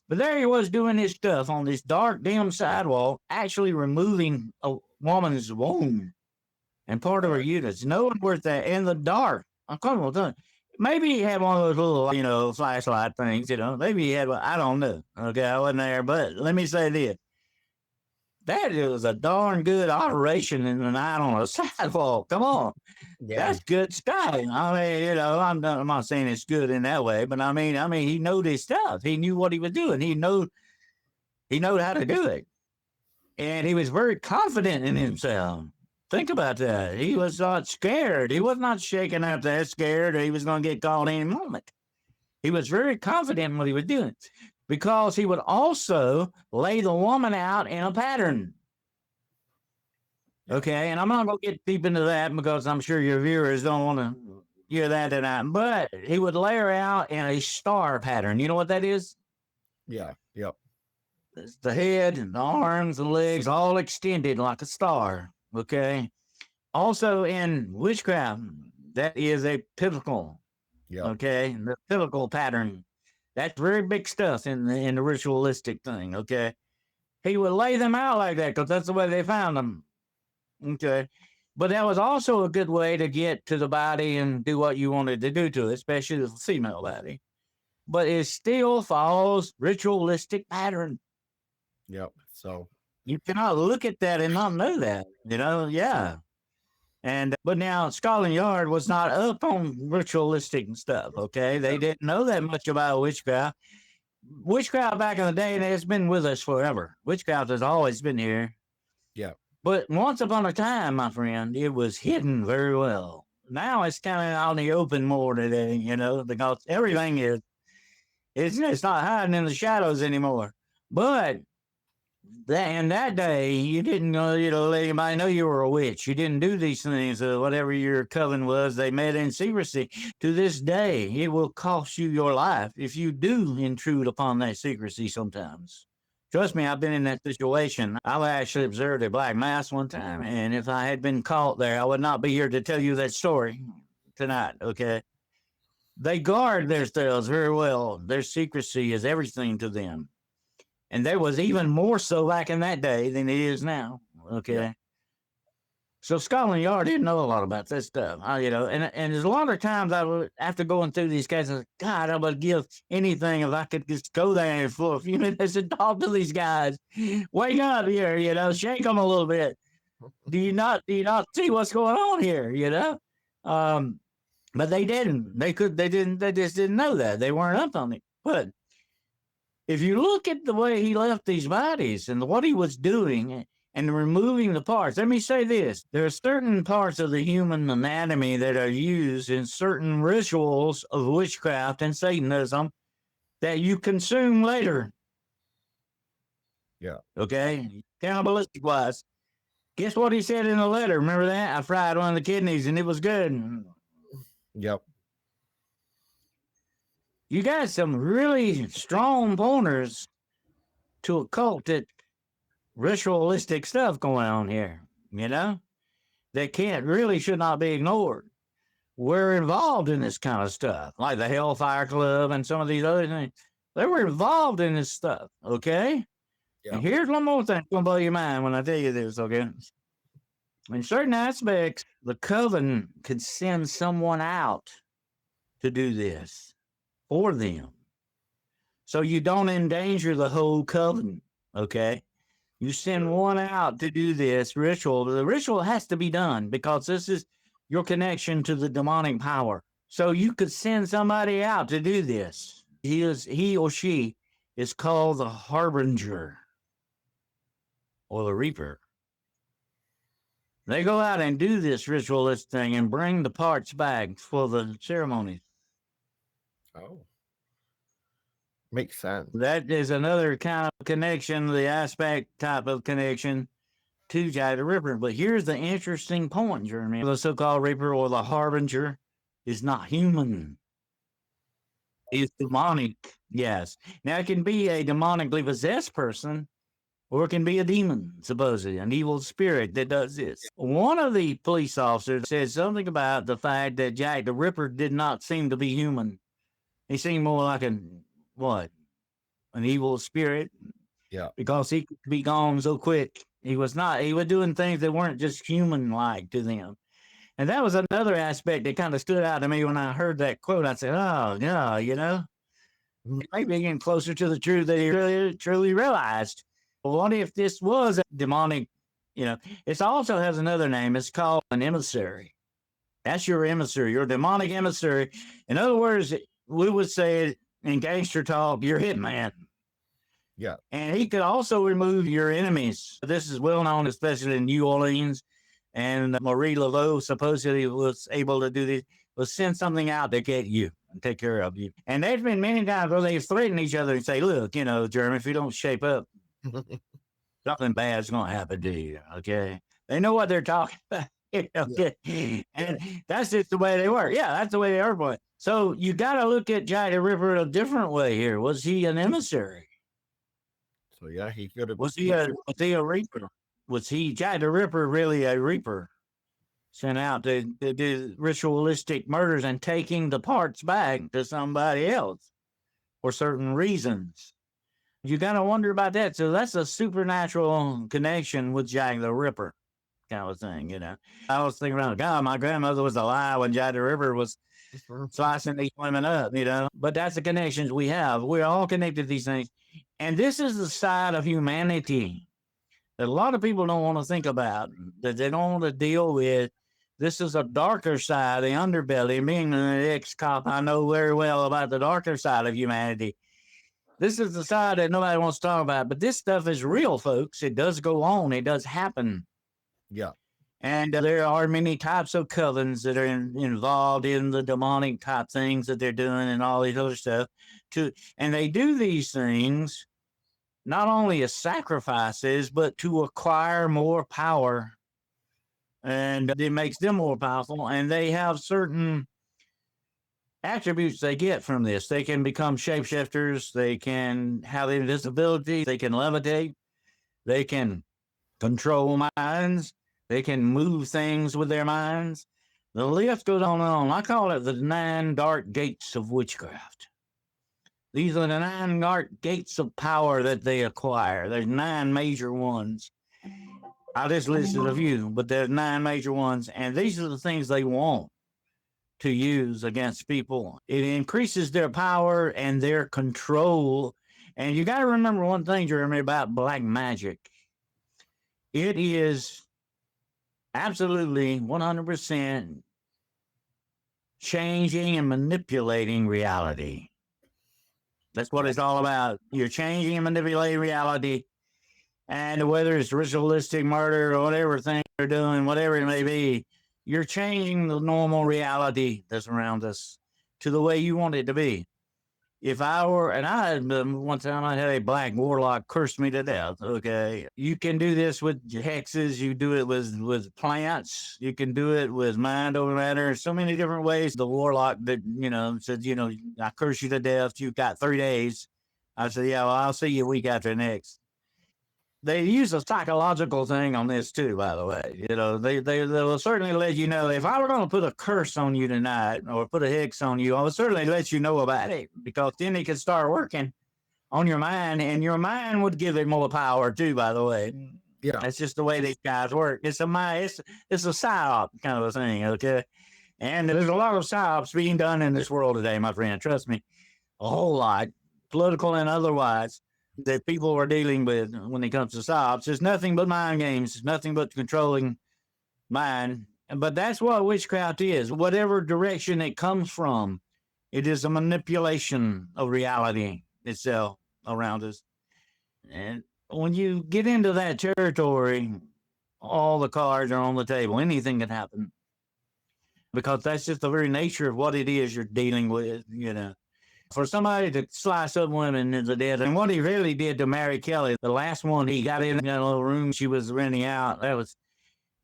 But there he was doing his stuff on this dark, dim sidewalk, actually removing a woman's womb and part of her uterus. No one worth that in the dark. I'm comfortable telling you. Maybe he had one of those little, flashlight things, Maybe he had one. I don't know. Okay, I wasn't there. But let me say this. That was a darn good operation in the night on a sidewalk. Come on. Yeah. That's good stuff. I mean, I'm not saying it's good in that way, but I mean, he knew his stuff. He knew what he was doing. He knew how to do it. And he was very confident in himself. Think about that. He was not scared. He was not shaking up that scared or he was going to get caught any moment. He was very confident in what he was doing, because he would also lay the woman out in a pattern. Okay, and I'm not going to get deep into that because I'm sure your viewers don't want to hear that tonight. But he would lay her out in a star pattern. You know what that is? Yeah, yep. It's the head and the arms and legs all extended like a star. Okay. Also in witchcraft, that is a pivotal. Yep. Okay. The pivotal pattern. That's very big stuff in the ritualistic thing. Okay. He would lay them out like that because that's the way they found them. Okay. But that was also a good way to get to the body and do what you wanted to do to it, especially the female body. But it still follows ritualistic pattern. Yep. So You cannot look at that and not know that, yeah. And but now Scotland Yard was not up on ritualistic stuff. Okay, they didn't know that much about witchcraft. Witchcraft back in the day, and it's been with us forever. Witchcraft has always been here. yeah. But once upon a time, my friend, it was hidden very well. Now it's kind of out in the open more today, because everything is. It's not hiding in the shadows anymore. But in that day, you didn't let anybody know you were a witch. You didn't do these things. Whatever your coven was, they met in secrecy. To this day, it will cost you your life if you do intrude upon that secrecy sometimes. Trust me, I've been in that situation. I actually observed a black mass one time, and if I had been caught there, I would not be here to tell you that story tonight, okay? They guard themselves very well. Their secrecy is everything to them. And there was even more so back in that day than it is now, okay? Yeah. So Scotland Yard didn't know a lot about this stuff, and there's a lot of times I would, after going through these cases, God, I would give anything if I could just go there for a few minutes and talk to these guys. Wake up here, shake them a little bit. Do you not see what's going on here, But they didn't. They just didn't know that. They weren't up on it. But if you look at the way he left these bodies and what he was doing and removing the parts, let me say this. There are certain parts of the human anatomy that are used in certain rituals of witchcraft and Satanism that you consume later. Yeah. Okay? Cannibalistic wise. Guess what he said in the letter? Remember that? I fried one of the kidneys and it was good. Yep. You got some really strong pointers to occultic, ritualistic stuff going on here, that should not be ignored. We're involved in this kind of stuff, like the Hellfire Club and some of these other things. They were involved in this stuff, okay? Yeah. And here's one more thing going to blow your mind when I tell you this, okay? In certain aspects, the coven could send someone out to do this for them. So you don't endanger the whole coven, okay? You send one out to do this ritual. The ritual has to be done because this is your connection to the demonic power. So you could send somebody out to do this. He or she is called the harbinger or the reaper. They go out and do this ritualist thing and bring the parts back for the ceremonies. Oh. Makes sense. That is another kind of connection, the aspect type of connection to Jack the Ripper. But here's the interesting point, Jeremy. The so-called Reaper or the Harbinger is not human. It's demonic, yes. Now, it can be a demonically possessed person, or it can be a demon, supposedly, an evil spirit that does this. One of the police officers said something about the fact that Jack the Ripper did not seem to be human. He seemed more like an evil spirit. Yeah. Because he could be gone so quick. He was doing things that weren't just human-like to them. And that was another aspect that kind of stood out to me when I heard that quote. I said, oh, yeah, he might be getting closer to the truth that he really, truly realized. Well, what if this was a demonic, it also has another name. It's called an emissary. That's your emissary, your demonic emissary. In other words, we would say in gangster talk, your hitman. Yeah. And he could also remove your enemies. This is well known, especially in New Orleans. And Marie Laveau supposedly was able to do this, was send something out to get you and take care of you. And there's been many times where they threaten each other and say, look, Jeremy, if you don't shape up, something bad's going to happen to you, okay? They know what they're talking about. Okay. Yeah. And that's just the way they work. Yeah, that's the way they are, boy. So you got to look at Jack the Ripper a different way here. Was he an emissary? So yeah, he could have. Was he a reaper? Was Jack the Ripper really a reaper sent out to do ritualistic murders and taking the parts back to somebody else for certain reasons? You got to wonder about that. So that's a supernatural connection with Jack the Ripper kind of thing, I was thinking around, God, my grandmother was alive when Jack the Ripper was slicing these women up, But that's the connections we have. We're all connected to these things. And this is the side of humanity that a lot of people don't want to think about, that they don't want to deal with. This is a darker side, the underbelly. Being an ex-cop, I know very well about the darker side of humanity. This is the side that nobody wants to talk about, but this stuff is real, folks. It does go on. It does happen. Yeah. And there are many types of covens that are involved in the demonic type things that they're doing and all these other stuff. And they do these things not only as sacrifices, but to acquire more power. And it makes them more powerful. And they have certain attributes they get from this. They can become shapeshifters. They can have invisibility. They can levitate. They can control minds. They can move things with their minds. The list goes on and on. I call it the 9 dark gates of witchcraft. These are the 9 dark gates of power that they acquire. There's 9 major ones. I just listed a few, but there's 9 major ones. And these are the things they want to use against people. It increases their power and their control. And you got to remember one thing, Jeremy, about black magic. It is absolutely 100% changing and manipulating reality. That's what it's all about. You're changing and manipulating reality. And whether it's ritualistic murder or whatever thing they're doing, whatever it may be, you're changing the normal reality that's around us to the way you want it to be. If I were, and I had one time I had a black warlock curse me to death. Okay. You can do this with hexes. You do it with plants. You can do it with mind over matter. So many different ways. The warlock that, said, I curse you to death. You've got 3 days. I said, yeah, well, I'll see you a week after next. They use a psychological thing on this too, by the way. They will certainly let you know if I were going to put a curse on you tonight or put a hex on you, I would certainly let you know about it, because then it could start working on your mind, and your mind would give it more power too, by the way. Yeah. That's just the way these guys work. It's a psyop kind of a thing, okay? And there's a lot of psyops being done in this world today, my friend. Trust me, a whole lot, political and otherwise, that people are dealing with when it comes to psyops. It's nothing but mind games. It's nothing but controlling mind. But that's what witchcraft is. Whatever direction it comes from, it is a manipulation of reality itself around us. And when you get into that territory, all the cards are on the table. Anything can happen, because that's just the very nature of what it is you're dealing with, For somebody to slice up women into death, and what he really did to Mary Kelly, the last one, he got in that little room she was renting out.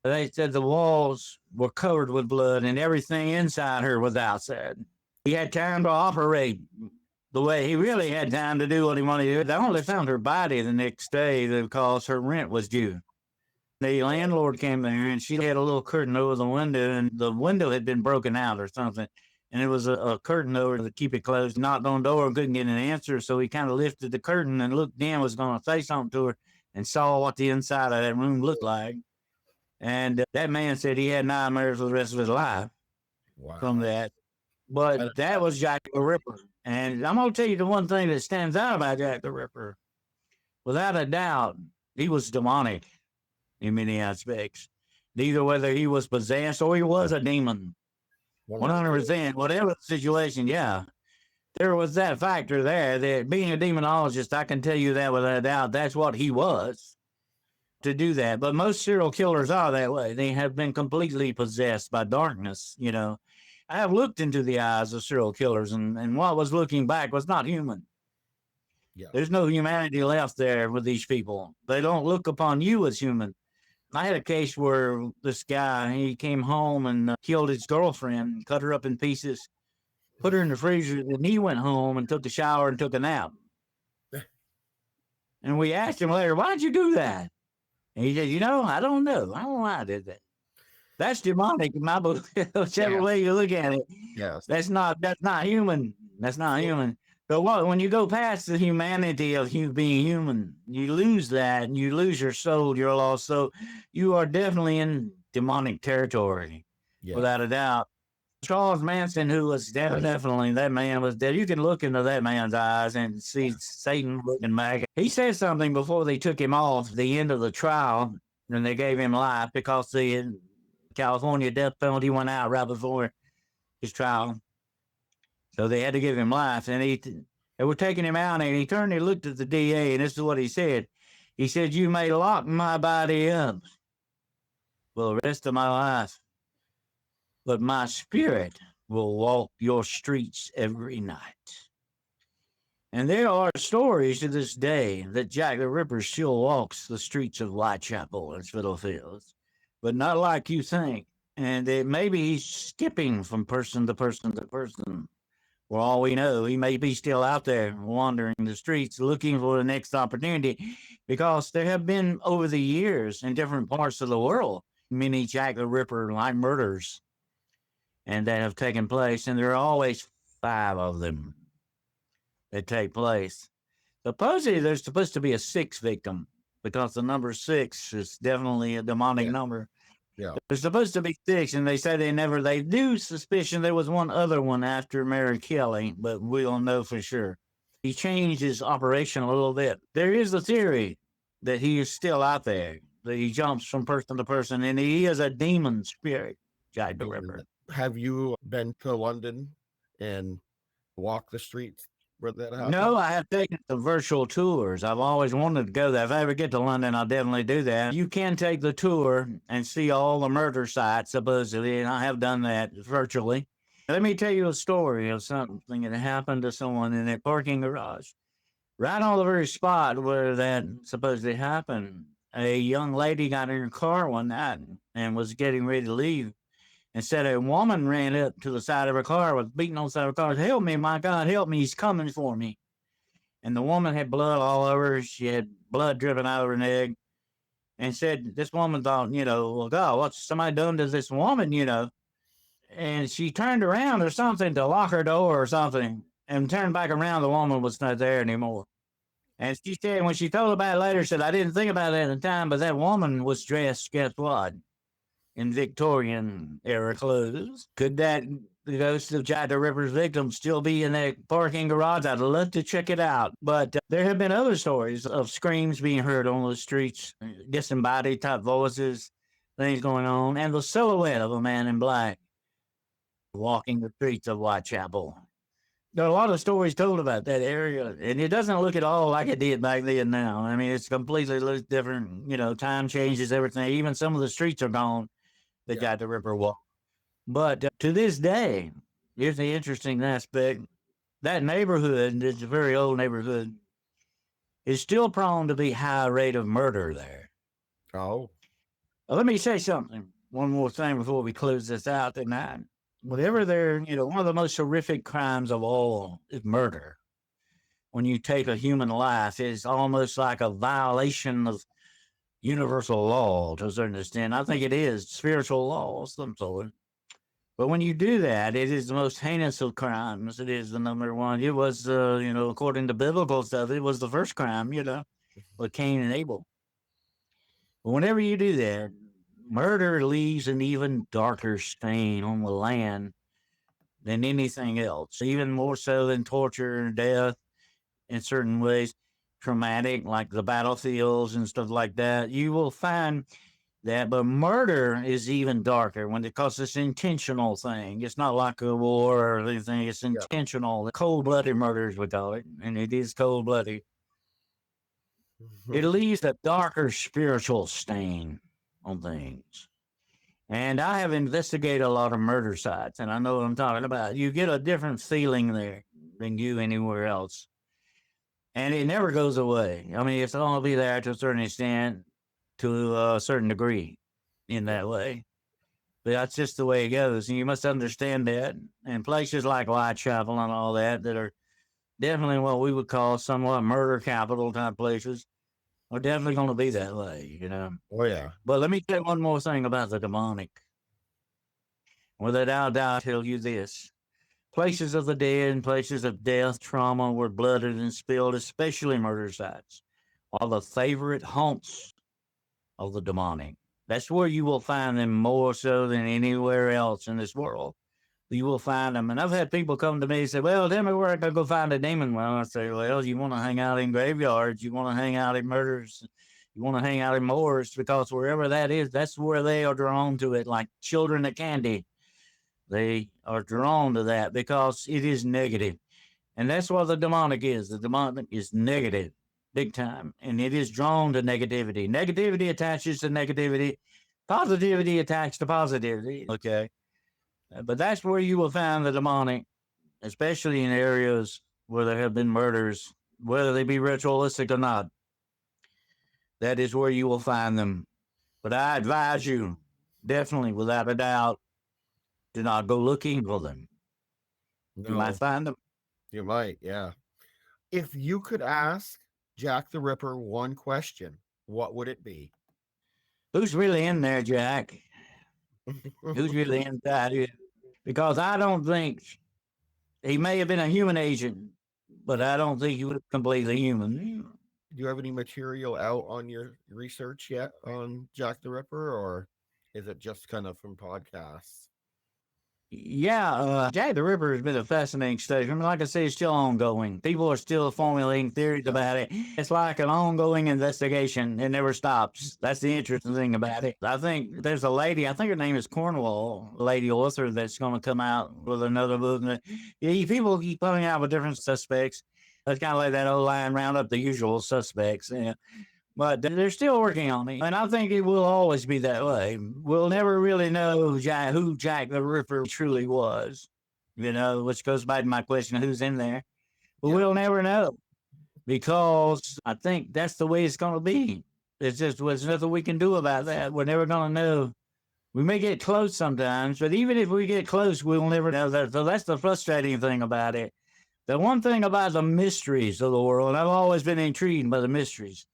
They said the walls were covered with blood and everything inside her was outside. He had time to operate the way he really had time to do what he wanted to do. They only found her body the next day because her rent was due. The landlord came there and she had a little curtain over the window, and the window had been broken out or something. And it was a curtain over to keep it closed. Knocked on the door and couldn't get an answer. So he kind of lifted the curtain and looked in, was going to say something to her, and saw what the inside of that room looked like. And that man said he had nightmares for the rest of his life from that. But that was Jack the Ripper. And I'm going to tell you the one thing that stands out about Jack the Ripper. Without a doubt, he was demonic in many aspects. Either whether he was possessed or he was a demon. 100%, whatever the situation, yeah. There was that factor there that being a demonologist, I can tell you that without a doubt, that's what he was, to do that. But most serial killers are that way. They have been completely possessed by darkness, I have looked into the eyes of serial killers, and what was looking back was not human. Yeah. There's no humanity left there with these people. They don't look upon you as human. I had a case where this guy, he came home and killed his girlfriend, cut her up in pieces, put her in the freezer, and he went home and took a shower and took a nap. And we asked him later, why'd you do that? And he said, I don't know. I don't know why I did that. That's demonic in my book. Whichever way you look at it. Yes. That's not human. That's not human. So when you go past the humanity of being human, you lose that and you lose your soul, your lost soul. You are definitely in demonic territory, without a doubt. Charles Manson, who was definitely, that man was dead. You can look into that man's eyes and see Satan looking back. He said something before they took him off the end of the trial, and they gave him life because the California death penalty went out right before his trial. So they had to give him life. And they were taking him out, and he turned and looked at the DA, and this is what he said. He said, "You may lock my body up for the rest of my life, but my spirit will walk your streets every night." And there are stories to this day that Jack the Ripper still walks the streets of Whitechapel and Spitalfields, but not like you think. And maybe he's skipping from person to person to person. For all we know, he may be still out there wandering the streets looking for the next opportunity, because there have been, over the years, in different parts of the world, many Jack the Ripper-like murders, and that have taken place, and there are always 5 of them that take place. Supposedly, there's supposed to be a 6th victim, because the number 6 is definitely a demonic number. Yeah. There's supposed to be 6, and they say they do suspicion there was one other one after Mary Kelly, but we don't know for sure. He changed his operation a little bit. There is a theory that he is still out there, that he jumps from person to person, and he is a demon spirit, Jack the Ripper. Have you been to London and walked the streets where that happened? No, I have taken some virtual tours. I've always wanted to go there. If I ever get to London, I'll definitely do that. You can take the tour and see all the murder sites, supposedly, and I have done that virtually. Let me tell you a story of something that happened to someone in a parking garage. Right on the very spot where that supposedly happened, a young lady got in her car one night and was getting ready to leave. And said a woman ran up to the side of her car, was beating on the side of her car. "Help me, my God, help me, he's coming for me." And the woman had blood all over her. She had blood dripping out of her neck. And said, this woman thought, well, God, what's somebody done to this woman, And she turned around or something to lock her door or something, and turned back around. The woman was not there anymore. And she said, when she told about it later, said, "I didn't think about it at the time, but that woman was dressed, guess what? In Victorian era clothes." Could that the ghost of Jack the Ripper's victim still be in that parking garage? I'd love to check it out. But there have been other stories of screams being heard on the streets, disembodied type voices, things going on, and the silhouette of a man in black walking the streets of Whitechapel. There are a lot of stories told about that area, and it doesn't look at all like it did back then now. I mean, it's completely different. Time changes everything. Even some of the streets are gone. That Jack the Ripper walk. But to this day, here's the interesting aspect. That neighborhood, it's a very old neighborhood, is still prone to be high rate of murder there. Oh. Let me say something. One more thing before we close this out tonight. Whatever one of the most horrific crimes of all is murder. When you take a human life, it's almost like a violation of universal law to a certain extent. I think it is spiritual law of some sort. But when you do that, it is the most heinous of crimes. It is the number one. It was, according to biblical stuff, it was the first crime, with Cain and Abel. But whenever you do that, murder leaves an even darker stain on the land than anything else, even more so than torture and death in certain ways. Traumatic, like the battlefields and stuff like that. You will find that, but murder is even darker because it's an intentional thing. It's not like a war or anything. It's intentional. Cold-blooded murder, as we call it, and it is cold-blooded. It leaves a darker spiritual stain on things. And I have investigated a lot of murder sites, and I know what I'm talking about. You get a different feeling there than you anywhere else. And it never goes away. I mean, it's going to be there to a certain extent, to a certain degree in that way. But that's just the way it goes. And you must understand that. And places like Whitechapel and all that are definitely what we would call somewhat murder capital type places. are definitely going to be that way, Oh yeah. But let me tell you one more thing about the demonic. Without doubt, tell you this. Places of the dead and places of death, trauma, where blood has been spilled, especially murder sites, are the favorite haunts of the demonic. That's where you will find them more so than anywhere else in this world. You will find them. And I've had people come to me and say, well, tell me where I can go find a demon. Well, I say, well, you want to hang out in graveyards, you want to hang out in murders, you want to hang out in moors, because wherever that is, that's where they are drawn to it, like children to candy. They are drawn to that because it is negative. And that's what the demonic is. The demonic is negative, big time. And it is drawn to negativity. Negativity attaches to negativity. Positivity attached to positivity. Okay. But that's where you will find the demonic, especially in areas where there have been murders, whether they be ritualistic or not. That is where you will find them. But I advise you, definitely, without a doubt, do not go looking for them. You might No, find them. you might. Yeah. If you could ask Jack the Ripper one question, what would it be? Who's really in there, Jack? Who's really inside you? Because I don't think he may have been a human agent, but I don't think he was completely human. Do you have any material out on your research yet on Jack the Ripper, or is it just kind of from podcasts? Yeah, Jack the Ripper has been a fascinating study. I mean, like I say, it's still ongoing. People are still formulating theories about it. It's like an ongoing investigation. It never stops. That's the interesting thing about it. I think there's a lady, I think her name is Cornwall, a lady author, that's going to come out with another book. People keep coming out with different suspects. That's kind of like that old line, round up the usual suspects. Yeah. But they're still working on it. And I think it will always be that way. We'll never really know who Jack the Ripper truly was, which goes back to my question, who's in there. But Yeah. we'll never know, because I think that's the way it's going to be. There's nothing we can do about that. We're never going to know. We may get close sometimes, but even if we get close, we'll never know that. So that's the frustrating thing about it. The one thing about the mysteries of the world, and I've always been intrigued by the mysteries,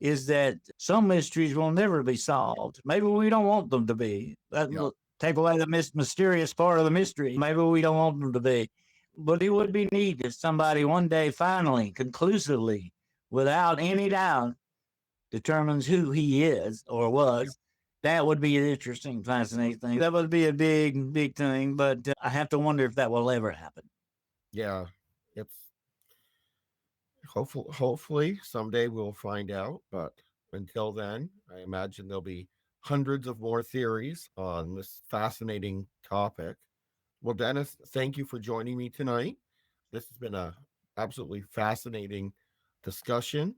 is that some mysteries will never be solved. Maybe we don't want them to be. That Yeah. take away the mysterious part of the mystery. Maybe we don't want them to be. But it would be neat if somebody one day finally, conclusively, without any doubt, determines who he is or was. That would be an interesting, fascinating thing. That would be a big, big thing. But I have to wonder if that will ever happen. Yeah. It's hopefully someday we'll find out. But until then, I imagine there'll be hundreds of more theories on this fascinating topic. Well, Dennis, thank you for joining me tonight. This has been a absolutely fascinating discussion.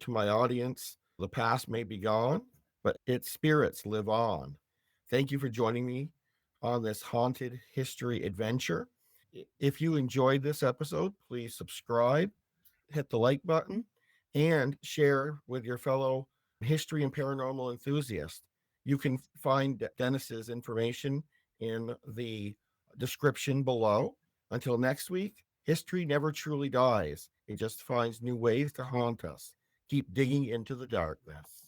To my audience, the past may be gone, but its spirits live on. Thank you for joining me on this haunted history adventure. If you enjoyed this episode, please subscribe, hit the like button, and share with your fellow history and paranormal enthusiasts. You can find Dennis's information in the description below. Until next week, history never truly dies. It just finds new ways to haunt us. Keep digging into the darkness.